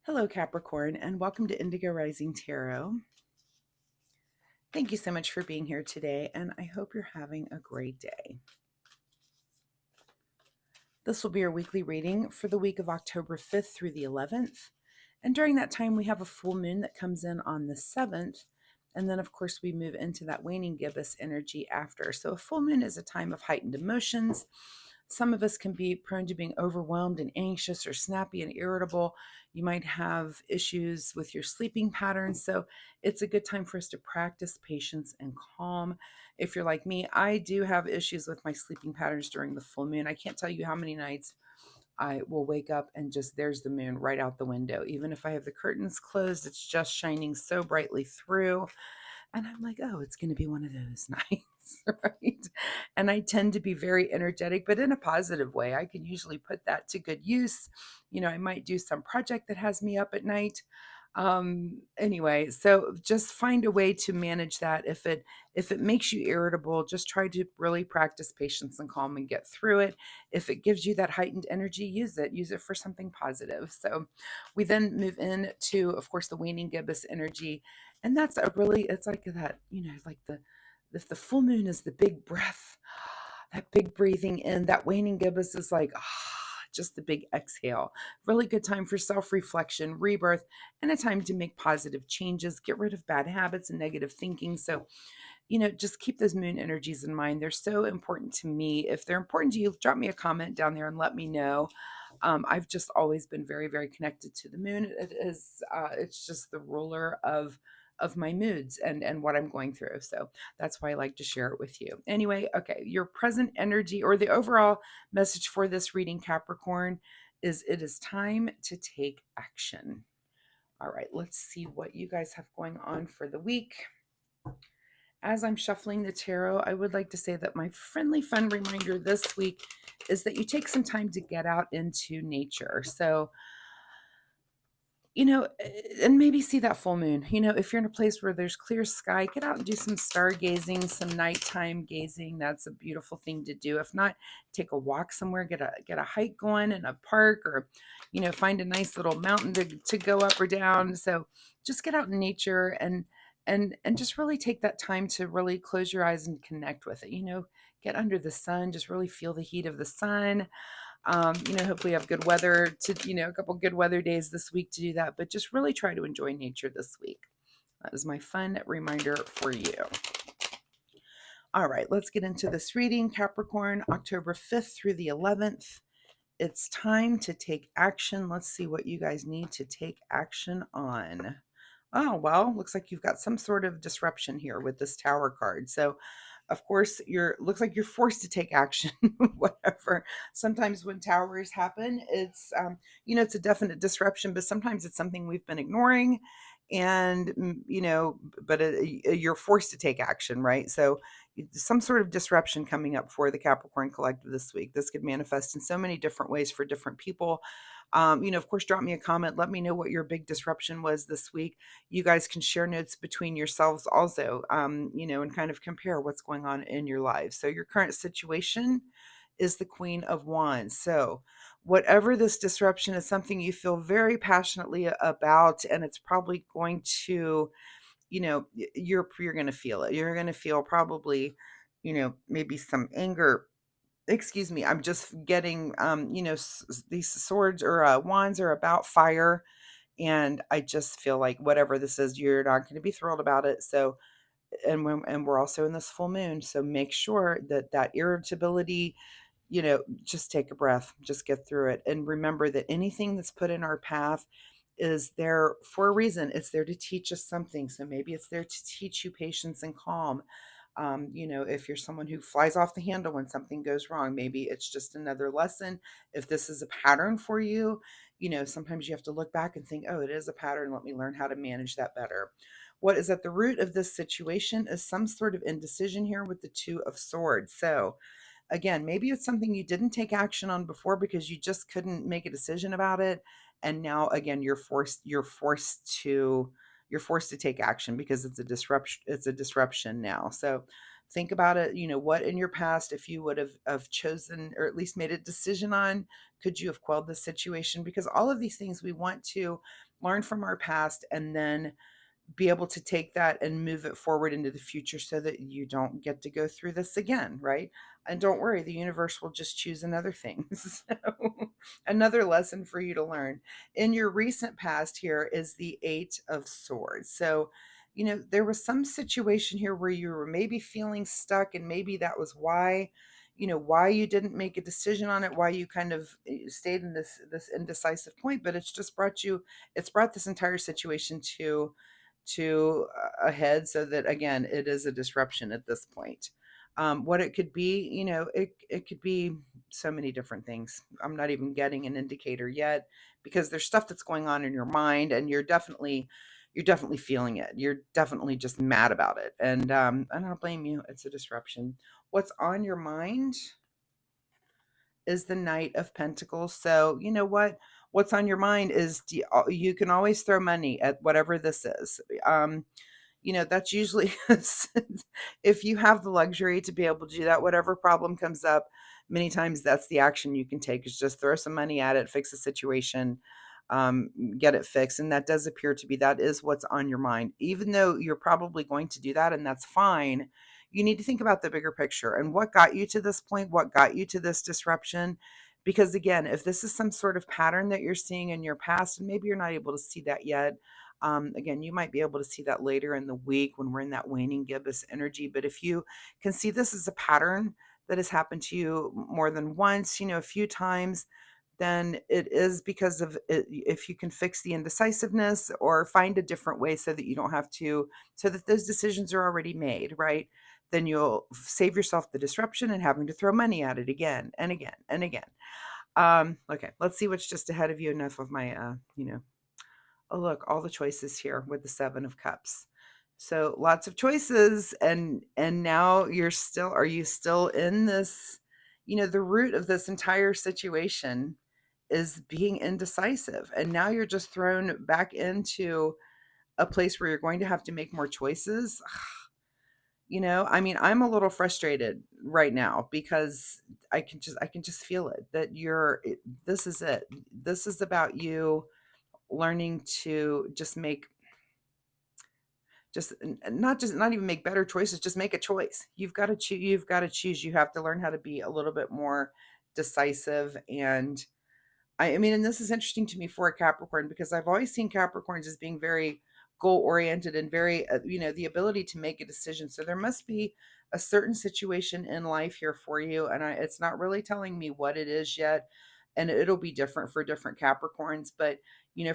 Hello, Capricorn, and welcome to Indigo Rising Tarot. Thank you so much for being here today, and I hope you're having a great day. This will be our weekly reading for the week of October 5th through the 11th. And during that time, we have a full moon that comes in on the 7th. And then, of course, we move into that waning gibbous energy after. So, a full moon is a time of heightened emotions. Some of us can be prone to being overwhelmed and anxious or snappy and irritable. You might have issues with your sleeping patterns. So, it's a good time for us to practice patience and calm. If you're like me, I do have issues with my sleeping patterns during the full moon. I can't tell you how many nights I will wake up and just there's the moon right out the window. Even if I have the curtains closed, it's just shining so brightly through. And I'm like, oh, it's going to be one of those nights, right? And I tend to be very energetic, but in a positive way. I can usually put that to good use. I might do some project that has me up at night. Anyway, so just find a way to manage that. If it makes you irritable, just try to really practice patience and calm and get through it. If it gives you that heightened energy, use it for something positive. So we then move into, of course, the waning gibbous energy, and it's like that, like the if the full moon is the big breath, that big breathing in, that waning gibbous is like just the big exhale. Really good time for self-reflection, rebirth, and a time to make positive changes, get rid of bad habits and negative thinking. So just keep those moon energies in mind. They're so important to me. If they're important to you, drop me a comment down there and let me know. I've just always been very, very connected to the moon. It's just the ruler of my moods and what I'm going through. So that's why I like to share it with you. Anyway, okay, your present energy or the overall message for this reading, Capricorn, is it is time to take action. All right, let's see what you guys have going on for the week. As I'm shuffling the tarot, I would like to say that my friendly fun reminder this week is that you take some time to get out into nature. So, and maybe see that full moon. If you're in a place where there's clear sky, get out and do some stargazing, some nighttime gazing. That's a beautiful thing to do. If not, take a walk somewhere, get a hike going in a park, or find a nice little mountain to go up or down. So just get out in nature and just really take that time to really close your eyes and connect with it. Get under the sun, just really feel the heat of the sun. Hopefully have good weather a couple good weather days this week to do that, but just really try to enjoy nature this week. That is my fun reminder for you. All right, let's get into this reading, Capricorn, October 5th through the 11th. It's time to take action. Let's see what you guys need to take action on. Oh, well, looks like you've got some sort of disruption here with this Tower card. So, of course, looks like you're forced to take action, whatever. Sometimes when towers happen, it's a definite disruption, but sometimes it's something we've been ignoring, and but you're forced to take action, right? So, some sort of disruption coming up for the Capricorn collective this week. This could manifest in so many different ways for different people. Of course, drop me a comment. Let me know what your big disruption was this week. You guys can share notes between yourselves also, and kind of compare what's going on in your lives. So your current situation is the Queen of Wands. So whatever this disruption is, something you feel very passionately about, and it's probably going to, you're going to feel it. You're going to feel probably, maybe some anger. Excuse me, I'm just getting, these swords or wands are about fire, and I just feel like whatever this is, you're not going to be thrilled about it. So, and we're also in this full moon, so make sure that irritability, just take a breath, just get through it, and remember that anything that's put in our path is there for a reason. It's there to teach us something. So maybe it's there to teach you patience and calm. If you're someone who flies off the handle when something goes wrong, maybe it's just another lesson. If this is a pattern for you, sometimes you have to look back and think, oh, it is a pattern. Let me learn how to manage that better. What is at the root of this situation is some sort of indecision here with the Two of Swords. So, again, maybe it's something you didn't take action on before because you just couldn't make a decision about it. And now again, you're forced to take action because it's a disruption now. So Think about it, what in your past, if you would have chosen or at least made a decision on, could you have quelled the situation? Because all of these things we want to learn from our past and then be able to take that and move it forward into the future so that you don't get to go through this again, right? And don't worry, the universe will just choose another thing. So, another lesson for you to learn. In your recent past, here is the Eight of Swords. So, there was some situation here where you were maybe feeling stuck, and maybe that was why you didn't make a decision on it, why you kind of stayed in this indecisive point. But it's brought this entire situation to a head, so that again it is a disruption at this point. What it could be, it could be so many different things. I'm not even getting an indicator yet, because there's stuff that's going on in your mind, and you're definitely feeling it. You're definitely just mad about it, and I don't blame you. It's a disruption. What's on your mind is the Knight of Pentacles. So, you know what's on your mind is, you can always throw money at whatever this is. That's usually if you have the luxury to be able to do that, whatever problem comes up, many times that's the action you can take, is just throw some money at it, fix the situation, get it fixed. And that is what's on your mind. Even though you're probably going to do that, and that's fine, you need to think about the bigger picture and what got you to this point, what got you to this disruption. Because again, if this is some sort of pattern that you're seeing in your past, and maybe you're not able to see that yet, again, you might be able to see that later in the week when we're in that waning gibbous energy. But if you can see this as a pattern that has happened to you more than once, a few times, then it is because of it. If you can fix the indecisiveness or find a different way so that you don't have to, so that those decisions are already made, right? Then you'll save yourself the disruption and having to throw money at it again and again and again. Okay, let's see what's just ahead of you. Enough of my, oh, look, all the choices here with the Seven of Cups. So lots of choices, and now are you still in this, the root of this entire situation is being indecisive. And now you're just thrown back into a place where you're going to have to make more choices. I mean, I'm a little frustrated right now because I can just feel it, that this is it. This is about you learning to not even make better choices, just make a choice. You've got to choose. You have to learn how to be a little bit more decisive. And I mean, and this is interesting to me for a Capricorn, because I've always seen Capricorns as being very goal oriented and very, the ability to make a decision. So there must be a certain situation in life here for you. And it's not really telling me what it is yet. And it'll be different for different Capricorns. But,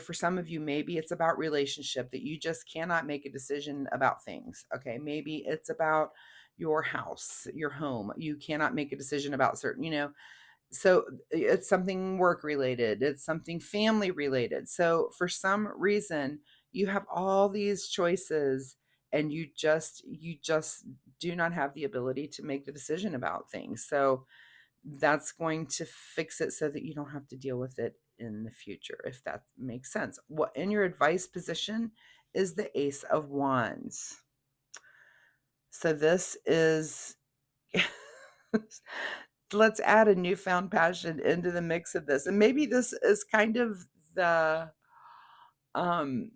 for some of you, maybe it's about relationship, that you just cannot make a decision about things. Okay. Maybe it's about your house, your home. You cannot make a decision about certain, so it's something work related, it's something family related. So for some reason, you have all these choices, and you just do not have the ability to make the decision about things. So that's going to fix it so that you don't have to deal with it in the future, if that makes sense. What in your advice position is the Ace of Wands. So this is let's add a newfound passion into the mix of this. And maybe this is kind of the um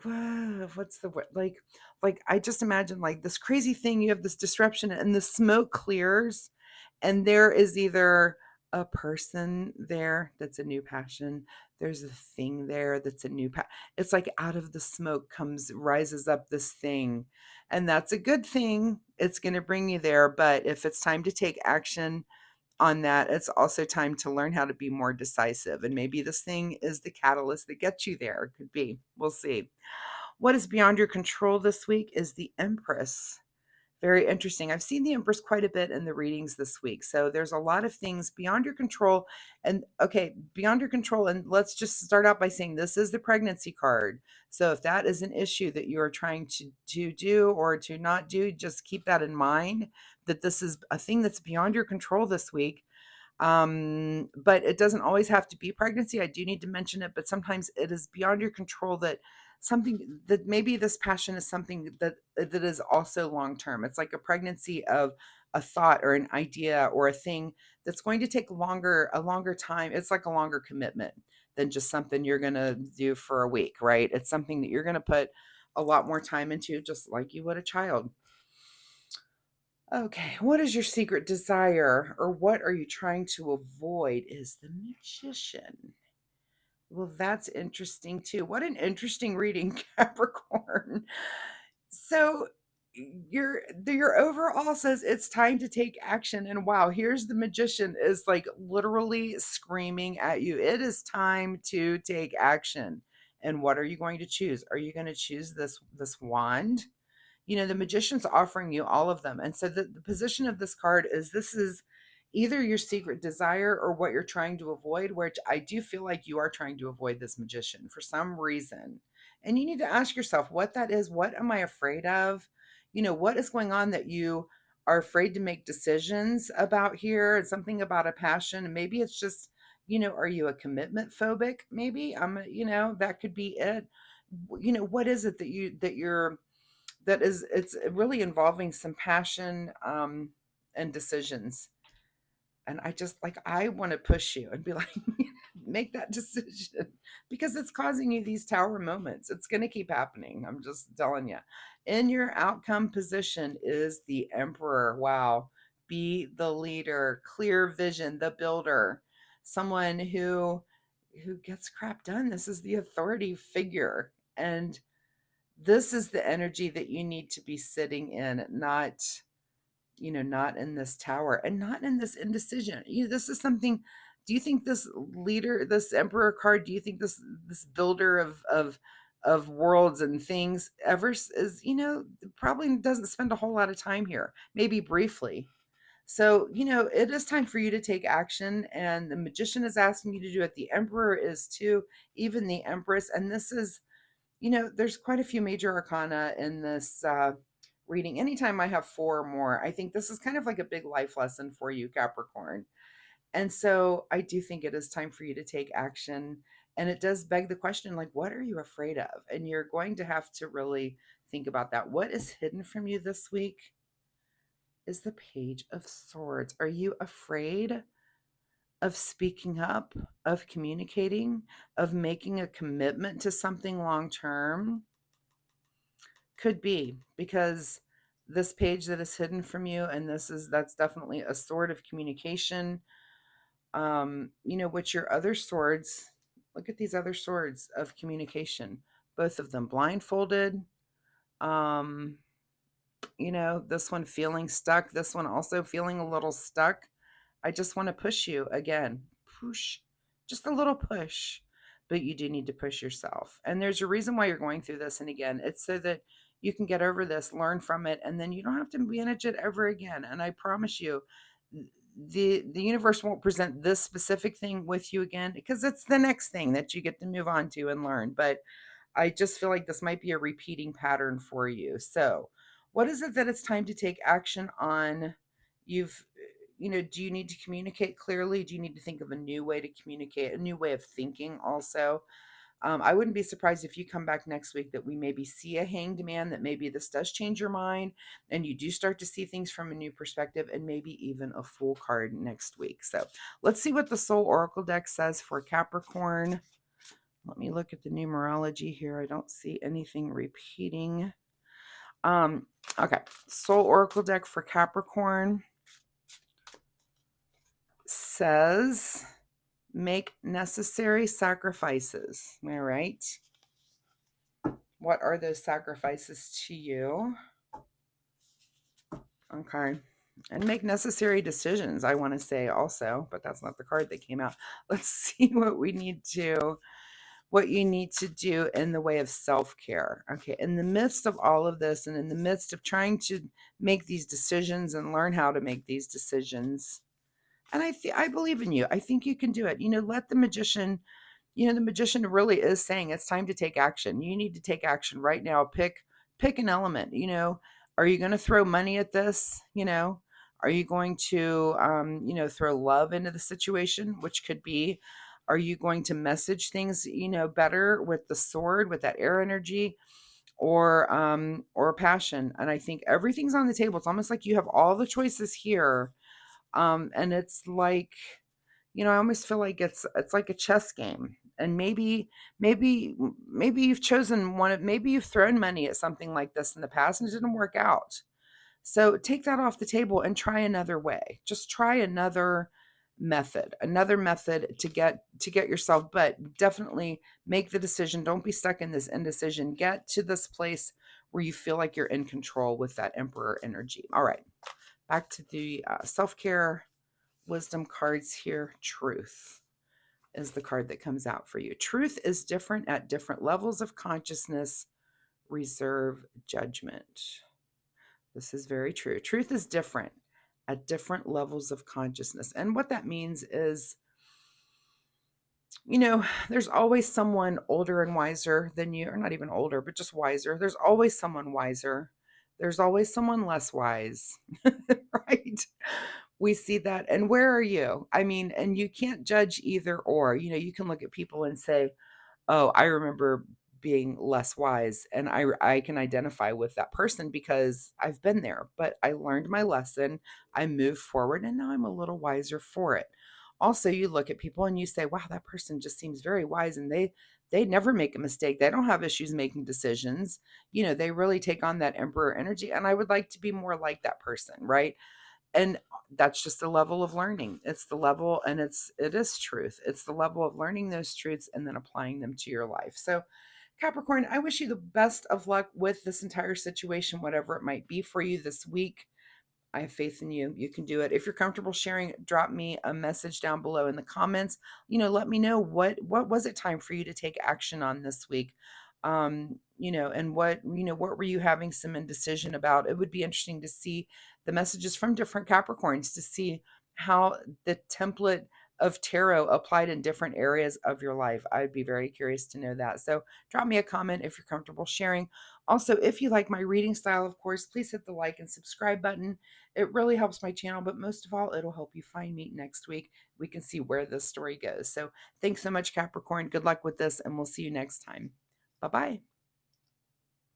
what's the word, like I just imagine like this crazy thing, you have this disruption and the smoke clears, and there is either a person there that's a new passion, there's a thing there that's a it's like out of the smoke rises up this thing, and that's a good thing. It's going to bring you there. But if it's time to take action on that, it's also time to learn how to be more decisive. And maybe this thing is the catalyst that gets you there. It could be. We'll see. What is beyond your control this week is the Empress. Very interesting. I've seen the Empress quite a bit in the readings this week. So there's a lot of things beyond your control. And okay, beyond your control. And let's just start out by saying this is the pregnancy card. So if that is an issue that you are trying to do or to not do, just keep that in mind, that this is a thing that's beyond your control this week. But it doesn't always have to be pregnancy. I do need to mention it, but sometimes it is beyond your control that something that maybe this passion is something that is also long term. It's like a pregnancy of a thought or an idea or a thing that's going to take a longer time. It's like a longer commitment than just something you're going to do for a week, right? It's something that you're going to put a lot more time into, just like you would a child. Okay, what is your secret desire or what are you trying to avoid is the magician. Well, that's interesting too. What an interesting reading, Capricorn. So your overall says it's time to take action and wow, here's the magician is like literally screaming at you. It is time to take action. And what are you going to choose? Are you going to choose this wand? The magician's offering you all of them. And so the position of this card is this is either your secret desire or what you're trying to avoid, which I do feel like you are trying to avoid this magician for some reason. And you need to ask yourself what that is. What am I afraid of? What is going on that you are afraid to make decisions about here? It's something about a passion. And maybe it's just, are you a commitment phobic? Maybe that could be it. What is it it's really involving some passion and decisions. And I just like I want to push you and be like make that decision because it's causing you these tower moments. It's going to keep happening. I'm just telling you. In your outcome position is the emperor. Wow. Be the leader, clear vision, the builder, someone who gets crap done. This is the authority figure. And this is the energy that you need to be sitting in, not in this tower and not in this indecision. This is something. Do you think this leader, this emperor card, do you think this builder of worlds and things ever is, probably doesn't spend a whole lot of time here, maybe briefly. So, it is time for you to take action and the magician is asking you to do it. The emperor is too, even the empress. And this is there's quite a few major arcana in this reading. Anytime I have four or more, I think this is kind of like a big life lesson for you, Capricorn. And so I do think it is time for you to take action. And it does beg the question, like, what are you afraid of? And you're going to have to really think about that. What is hidden from you this week is the Page of Swords. Are you afraid of speaking up, of communicating, of making a commitment to something long term? Could be because this page that is hidden from you, and that's definitely a sword of communication. What your other swords, look at these other swords of communication, both of them blindfolded. Um, this one feeling stuck, this one also feeling a little stuck. I just want to push you again. Push, just a little push. But you do need to push yourself. And there's a reason why you're going through this. And again, it's so that you can get over this, learn from it, and then you don't have to manage it ever again. And I promise you, the universe won't present this specific thing with you again because it's the next thing that you get to move on to and learn. But I just feel like this might be a repeating pattern for you. So, what is it that it's time to take action on? You've, do you need to communicate clearly? Do you need to think of a new way to communicate, a new way of thinking also? I wouldn't be surprised if you come back next week that we maybe see a hanged man, that maybe this does change your mind and you do start to see things from a new perspective, and maybe even a Fool card next week. So let's see what the Soul Oracle deck says for Capricorn. Let me look at the numerology here. I don't see anything repeating. Okay, Soul Oracle deck for Capricorn says make necessary sacrifices. Am I right? What are those sacrifices to you? Okay. And make necessary decisions, I want to say also, but that's not the card that came out. Let's see what you need to do in the way of self-care. Okay. In the midst of all of this and in the midst of trying to make these decisions and learn how to make these decisions, and I believe in you. I think you can do it. Let the magician, the magician really is saying it's time to take action. You need to take action right now. Pick an element. Are you going to throw money at this? Are you going to, throw love into the situation, which could be, are you going to message things, better with the sword, with that air energy, or passion? And I think everything's on the table. It's almost like you have all the choices here. And it's like, I almost feel like it's like a chess game. And maybe you've chosen one of maybe you've thrown money at something like this in the past and it didn't work out. So take that off the table and try another way. Just try another method to get yourself, but definitely make the decision. Don't be stuck in this indecision. Get to this place where you feel like you're in control with that emperor energy. All right, back to the self-care wisdom cards here. Truth is the card that comes out for you. Truth is different at different levels of consciousness. Reserve judgment. This is very true. Truth is different at different levels of consciousness. And what that means is, there's always someone older and wiser than you, or not even older, but just wiser. There's always someone wiser. There's always someone less wise, right? We see that. And where are you? I mean, and you can't judge either or. You can look at people and say, oh, I remember being less wise, and I can identify with that person because I've been there, but I learned my lesson. I moved forward and now I'm a little wiser for it. Also, you look at people and you say, wow, that person just seems very wise, and they never make a mistake. They don't have issues making decisions. They really take on that emperor energy, and I would like to be more like that person, right? And that's just a level of learning. It's the level, and it is truth. It's the level of learning those truths and then applying them to your life. So Capricorn, I wish you the best of luck with this entire situation, whatever it might be for you this week. I have faith in you. You can do it. If you're comfortable sharing, drop me a message down below in the comments. Let me know what was it time for you to take action on this week. And what were you having some indecision about? It would be interesting to see the messages from different Capricorns to see how the template of tarot applied in different areas of your life. I'd be very curious to know that. So drop me a comment if you're comfortable sharing. Also, if you like my reading style, of course, please hit the like and subscribe button. It really helps my channel, but most of all, it'll help you find me next week. We can see where this story goes. So thanks so much, Capricorn. Good luck with this, and we'll see you next time. Bye-bye.